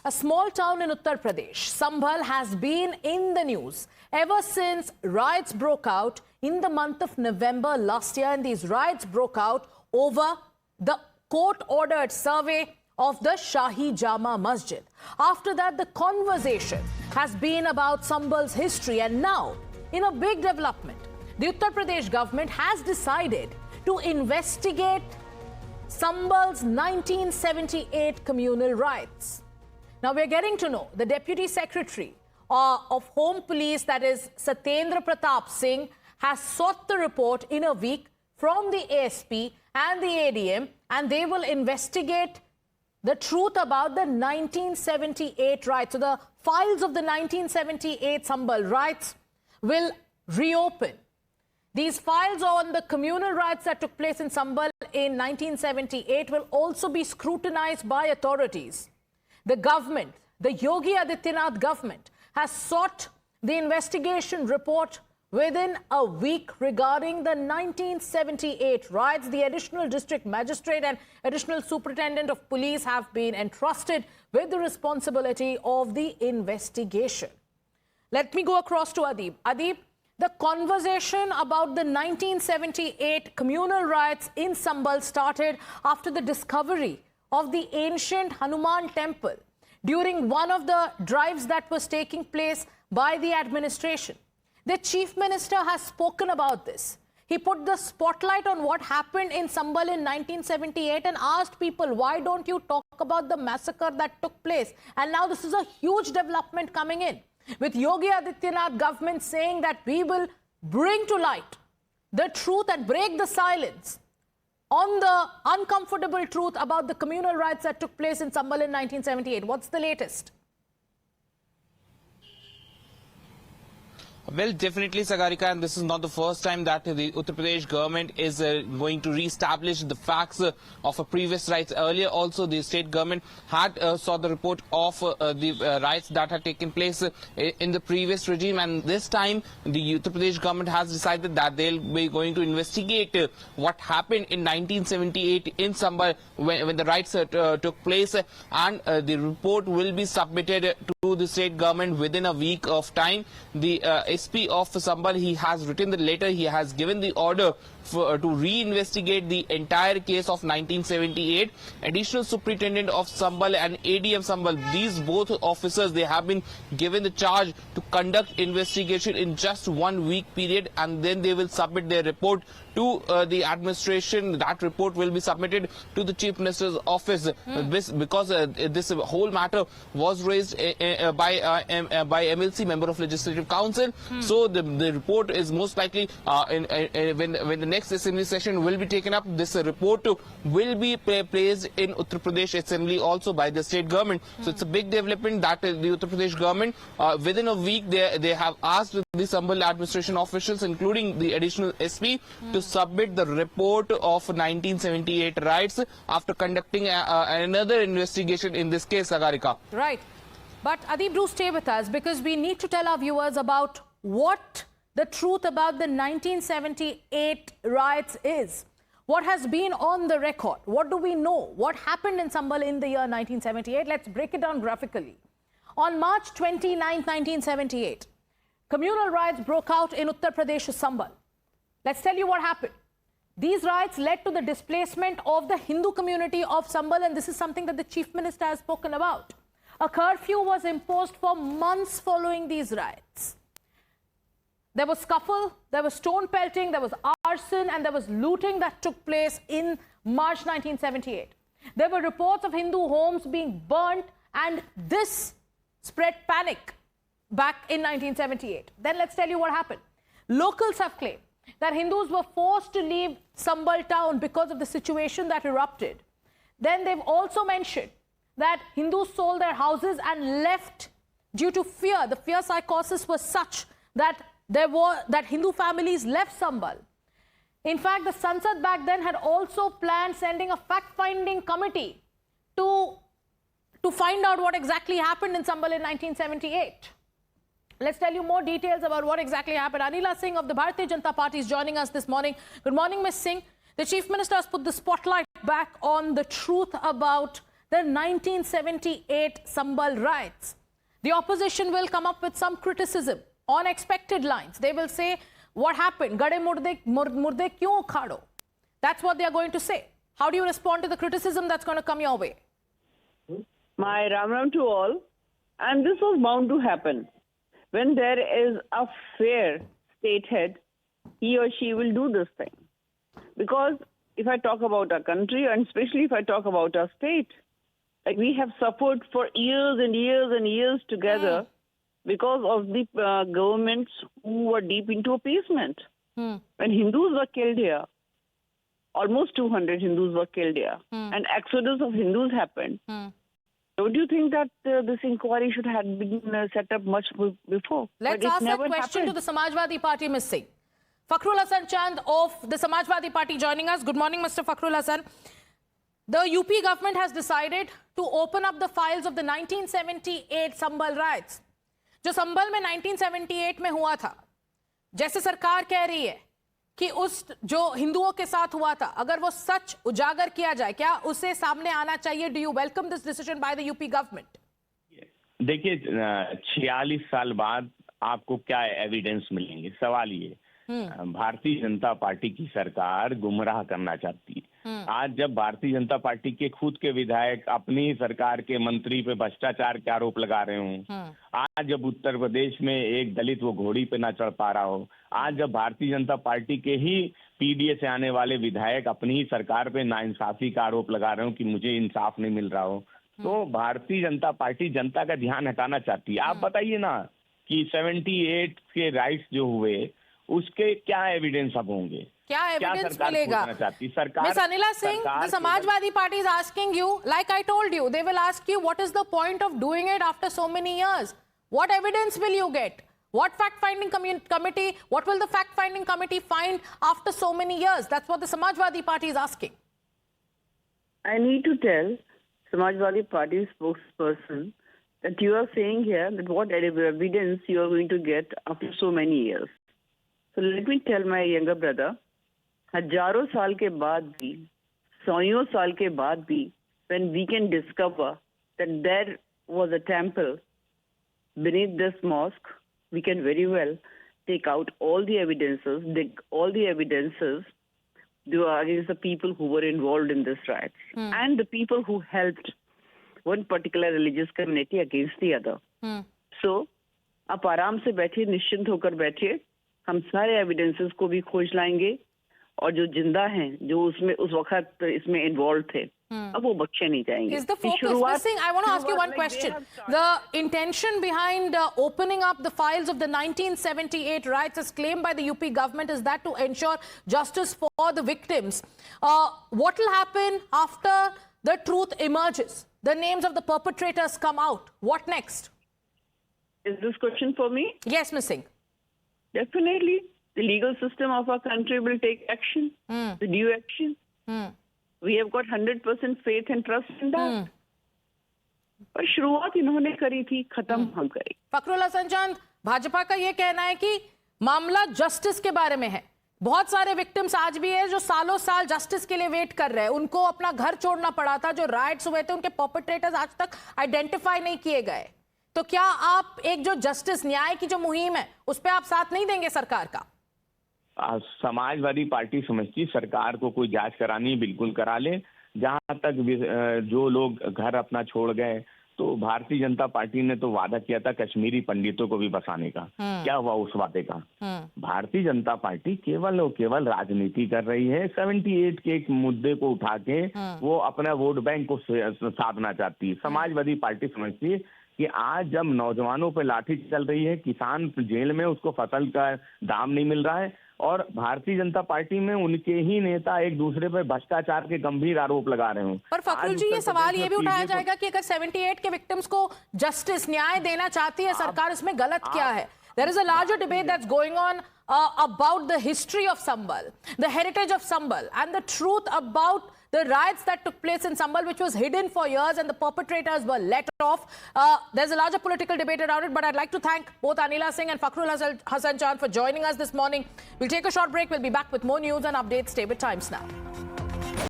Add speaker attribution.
Speaker 1: A small town in Uttar Pradesh, Sambhal, has been in the news ever since riots broke out in the month of November last year. And these riots broke out over the court-ordered survey of the Shahi Jama Masjid. After that, the conversation has been about Sambhal's history. And now, in a big development, the Uttar Pradesh government has decided to investigate Sambhal's 1978 communal riots. Now, we're getting to know the Deputy Secretary of Home Police, that is Satyendra Pratap Singh, has sought the report in a week from the ASP and the ADM, and they will investigate the truth about the 1978 riots. So the files of the 1978 Sambhal riots will reopen. These files on the communal riots that took place in Sambhal in 1978 will also be scrutinized by authorities. The government, the Yogi Adityanath government, has sought the investigation report within a week regarding the 1978 riots. The additional district magistrate and additional superintendent of police have been entrusted with the responsibility of the investigation. Let me go across to Adib. Adib, the conversation about the 1978 communal riots in Sambhal started after the discovery of the ancient Hanuman temple during one of the drives that was taking place by the administration. The Chief Minister has spoken about this. He put the spotlight on what happened in Sambhal in 1978 and asked people, why don't you talk about the massacre that took place? And now this is a huge development coming in, with Yogi Adityanath government saying that we will bring to light the truth and break the silence on the uncomfortable truth about the communal riots that took place in Sambhal in 1978. What's the latest?
Speaker 2: Well, definitely, Sagarika, and this is not the first time that the Uttar Pradesh government is going to re-establish the facts of a previous riots. Earlier, also, the state government had saw the report of the riots that had taken place in the previous regime, and this time, the Uttar Pradesh government has decided that they'll be going to investigate what happened in 1978 in Sambhal when the riots took place, and the report will be submitted to the state government within a week of time. The SP of Sambhal, he has written the letter, he has given the order to re-investigate the entire case of 1978. Additional Superintendent of Sambhal and ADM Sambhal, these both officers, they have been given the charge to conduct investigation in just 1 week period, and then they will submit their report to the administration. That report will be submitted to the Chief Minister's office because this whole matter was raised by MLC, Member of Legislative Council. So the report is most likely when the next assembly session will be taken up, this report will be placed in Uttar Pradesh Assembly also by the state government. So it's a big development that the Uttar Pradesh government within a week they have asked the Sambhal administration officials, including the additional SP, to submit the report of 1978 riots after conducting another investigation in this case, Sagarika.
Speaker 1: Right. But Adib, do stay with us, because we need to tell our viewers about what the truth about the 1978 riots is. What has been on the record? What do we know? What happened in Sambhal in the year 1978? Let's break it down graphically. On March 29, 1978, communal riots broke out in Uttar Pradesh, Sambhal. Let's tell you what happened. These riots led to the displacement of the Hindu community of Sambhal, and this is something that the Chief Minister has spoken about. A curfew was imposed for months following these riots. There was scuffle, there was stone pelting, there was arson, and there was looting that took place in March 1978. There were reports of Hindu homes being burnt, and this spread panic back in 1978. Then let's tell you what happened. Locals have claimed that Hindus were forced to leave Sambhal town because of the situation that erupted. Then they've also mentioned that Hindus sold their houses and left due to fear. The fear psychosis was such that Hindu families left Sambhal. In fact, the Sansad back then had also planned sending a fact-finding committee to find out what exactly happened in Sambhal in 1978. Let's tell you more details about what exactly happened. Anila Singh of the Bharatiya Janata Party is joining us this morning. Good morning, Ms. Singh. The Chief Minister has put the spotlight back on the truth about the the 1978 Sambhal riots. The opposition will come up with some criticism on expected lines. They will say, what happened? Gade murde kyun ukhado? That's what they are going to say. How do you respond to the criticism that's going to come your way?
Speaker 3: My Ram Ram to all. And this was bound to happen. When there is a fair state head, he or she will do this thing. Because if I talk about our country, and especially if I talk about our state, like we have suffered for years and years and years together because of the governments who were deep into appeasement. When Hindus were killed here, almost 200 Hindus were killed here, and exodus of Hindus happened. Don't you think that this inquiry should have been set up much before?
Speaker 1: Let's ask that question to the Samajwadi Party, Ms. Singh. Fakhrul Hasan Chand of the Samajwadi Party joining us. Good morning, Mr. Fakhrul Hasan. The UP government has decided to open up the files of the 1978 Sambhal riots. जो संभल में 1978 में हुआ था, जैसे सरकार कह रही है कि उस जो हिंदुओं के साथ हुआ था, अगर वो सच उजागर किया जाए, क्या उसे सामने आना चाहिए? Do you welcome this decision by the UP government?
Speaker 4: देखिए, 46 साल बाद आपको क्या एविडेंस मिलेंगे? सवाल ये, भारतीय जनता पार्टी की सरकार गुमराह करना चाहती है। आज जब भारतीय जनता पार्टी के खुद के विधायक अपनी सरकार के मंत्री पे भ्रष्टाचार के आरोप लगा रहे हों, आज जब उत्तर प्रदेश में एक दलित वो घोड़ी पे ना चढ़ पा रहा हो, आज जब भारतीय जनता पार्टी के ही पीडीए से आने वाले विधायक अपनी ही सरकार पे नाइंसाफी का आरोप लगा रहे हो कि मुझे इंसाफ नहीं मिल रहा हो, तो भारतीय जनता पार्टी जनता का ध्यान हटाना चाहती है। आप बताइए ना कि 78 के राइट्स जो हुए उसके क्या एविडेंस अब होंगे?
Speaker 1: क्या एविडेंस मिलेगा? Ms. Anila Singh, the Samajwadi Party is asking you, like I told you, they will ask you what is the point of doing it after so many years? What evidence will you get? What fact-finding committee, what will the fact-finding committee find after so many years? That's what the Samajwadi Party is asking.
Speaker 3: I need to tell Samajwadi Party spokesperson that you are saying here that what evidence you are going to get after so many years. So let me tell my younger brother, हजारों साल के बाद भी, सौयों साल के बाद भी, when we can discover that there was a temple beneath this mosque, we can very well take out all the evidences, against the people who were involved in this riots and the people who helped one particular religious community against the other. So, आप आराम से बैठिए, निश्चिंत होकर बैठिए, हम सारे evidences को भी खोज लाएंगे और जो जिंदा हैं, जो उसमें उस वक्त इसमें इन्वॉल्व थे, अब वो बख्शे नहीं जाएंगे।
Speaker 1: Is the focus missing? I want to ask you one question. The intention behind opening up the files of the 1978 riots as claimed by the UP government is that to ensure justice for the victims. What will happen after the truth emerges? The names of the perpetrators come out. What next?
Speaker 3: Is this question for me?
Speaker 1: Yes, Ms. Singh.
Speaker 3: Definitely. The legal system of our country will take action, the due action. We have got 100% faith and trust in that. पर शुरुआत इन्होंने करी थी, खत्म हम करें।
Speaker 1: फखरुल हसन चंद, भाजपा का ये कहना है कि मामला जस्टिस के बारे में है। बहुत सारे विक्टिम्स आज भी है जो सालों साल जस्टिस के लिए वेट कर रहे हैं। उनको अपना घर छोड़ना पड़ा था। जो राइट्स हुए थे उनके परपेट्रेटर्स आज तक आइडेंटिफाई नहीं किए गए। तो क्या आप एक जो जस्टिस न्याय की जो मुहिम है उस पर आप साथ नहीं देंगे सरकार का?
Speaker 4: समाजवादी पार्टी समझती है सरकार को कोई जांच करानी है, बिल्कुल करा ले। जहां तक जो लोग घर अपना छोड़ गए, तो भारतीय जनता पार्टी ने तो वादा किया था कश्मीरी पंडितों को भी बसाने का। क्या हुआ उस वादे का? भारतीय जनता पार्टी केवल और केवल राजनीति कर रही है। 78 के एक मुद्दे को उठा के वो अपना वोट बैंक को साधना चाहती है। समाजवादी पार्टी समझती है कि आज जब नौजवानों पर लाठी चल रही है, किसान जेल में, उसको फसल का दाम नहीं मिल रहा है, और भारतीय जनता पार्टी में उनके ही नेता एक दूसरे पर भ्रष्टाचार के गंभीर आरोप लगा रहे हो।
Speaker 1: पर फखरुल जी, ये सवाल ये भी उठाया जाएगा कि अगर 78 के विक्टिम्स को जस्टिस, न्याय देना चाहती है सरकार, इसमें गलत क्या है? There is a larger debate that's going on about the history of Sambhal, the heritage of Sambhal, and the truth about the riots that took place in Sambhal, which was hidden for years and the perpetrators were let off. There's a larger political debate around it, but I'd like to thank both Anila Singh and Fakhrul Hasan Chand for joining us this morning. We'll take a short break. We'll be back with more news and updates. Stay with Times Now.